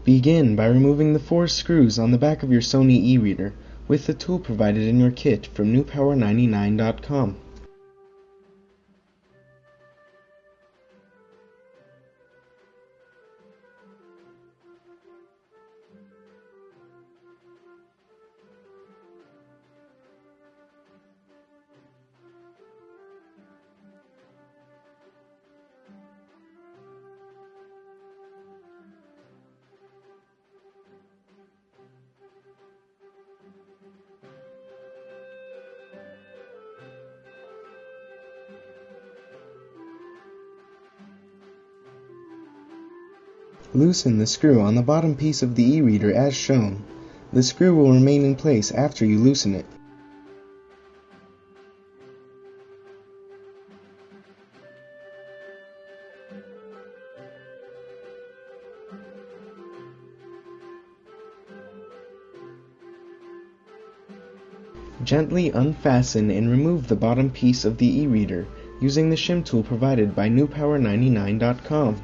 Begin by removing the 4 screws on the back of your Sony e-reader with the tool provided in your kit from newpower99.com. Loosen the screw on the bottom piece of the e-reader as shown. The screw will remain in place after you loosen it. Gently unfasten and remove the bottom piece of the e-reader using the shim tool provided by newpower99.com.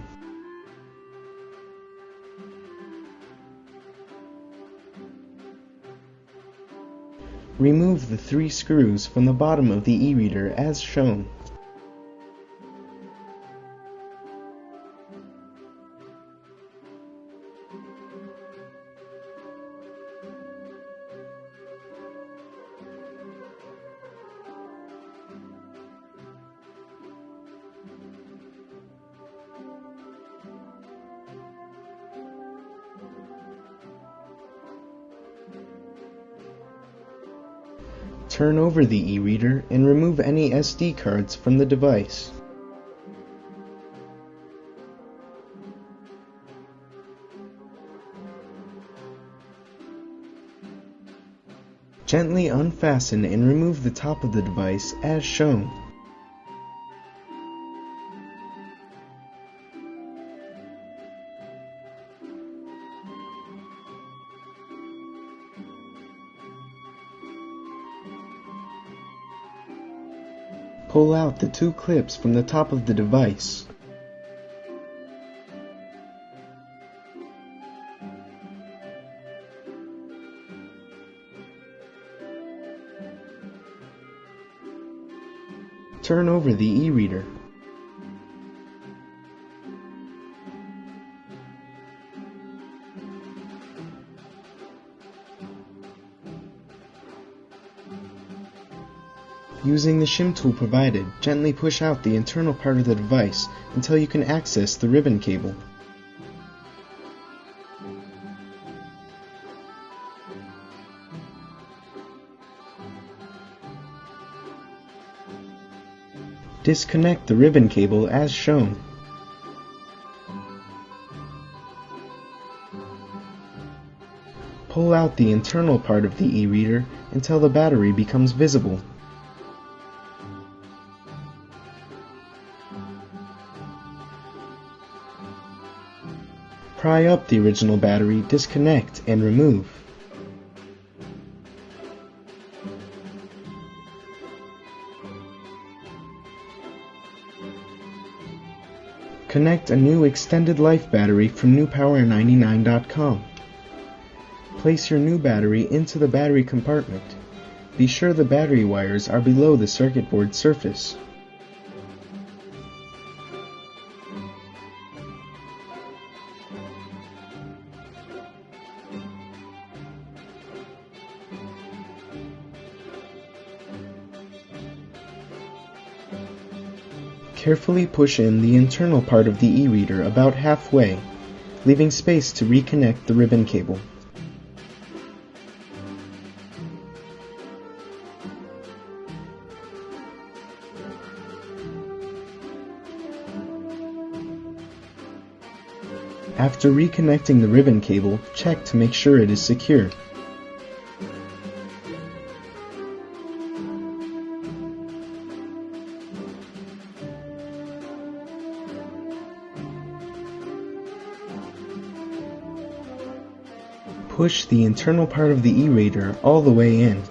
Remove the 3 screws from the bottom of the e-reader as shown. Turn over the e-reader and remove any SD cards from the device. Gently unfasten and remove the top of the device as shown. Pull out the 2 clips from the top of the device. Turn over the e-reader. Using the shim tool provided, gently push out the internal part of the device until you can access the ribbon cable. Disconnect the ribbon cable as shown. Pull out the internal part of the e-reader until the battery becomes visible. Pry up the original battery, disconnect, and remove. Connect a new extended life battery from newpower99.com. Place your new battery into the battery compartment. Be sure the battery wires are below the circuit board surface. Carefully push in the internal part of the e-reader about halfway, leaving space to reconnect the ribbon cable. After reconnecting the ribbon cable, check to make sure it is secure. Push the internal part of the e-reader all the way in.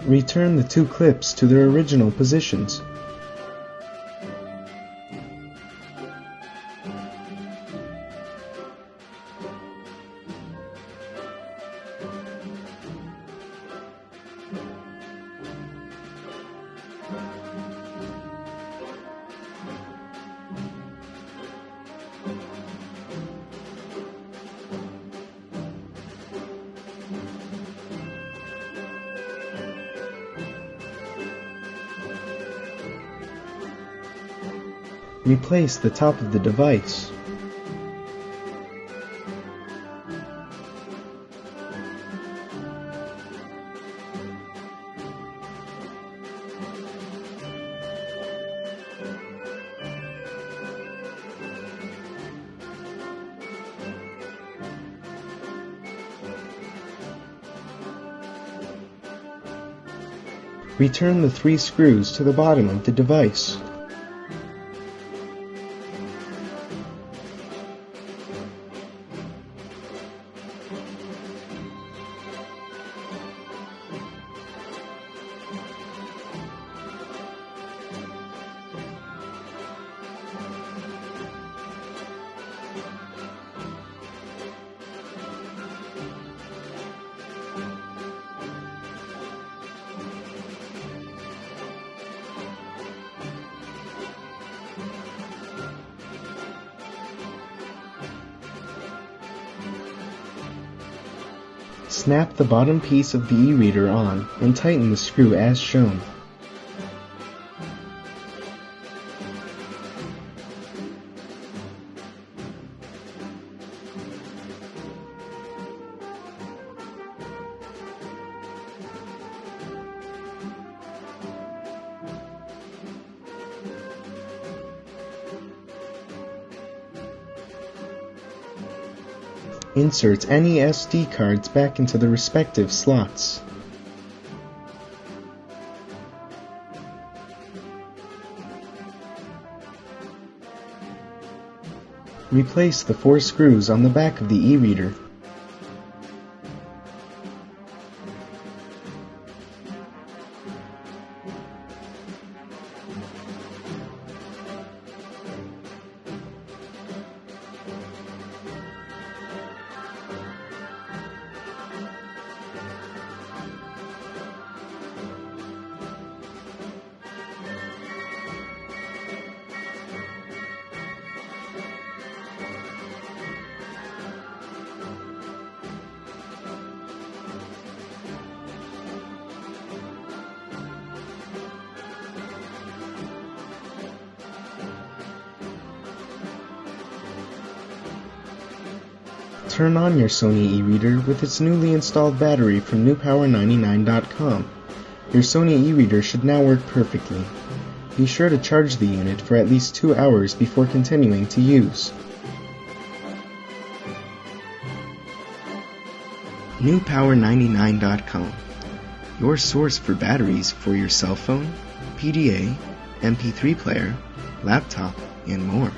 Return the two clips to their original positions. Replace the top of the device. Return the 3 screws to the bottom of the device. Snap the bottom piece of the e-reader on and tighten the screw as shown. Insert any SD cards back into the respective slots. Replace the 4 screws on the back of the e-reader. Turn on your Sony e-reader with its newly installed battery from newpower99.com. Your Sony e-reader should now work perfectly. Be sure to charge the unit for at least 2 hours before continuing to use. newpower99.com, your source for batteries for your cell phone, PDA, MP3 player, laptop, and more.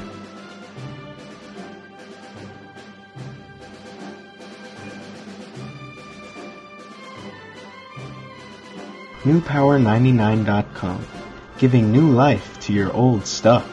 newpower99.com, giving new life to your old stuff.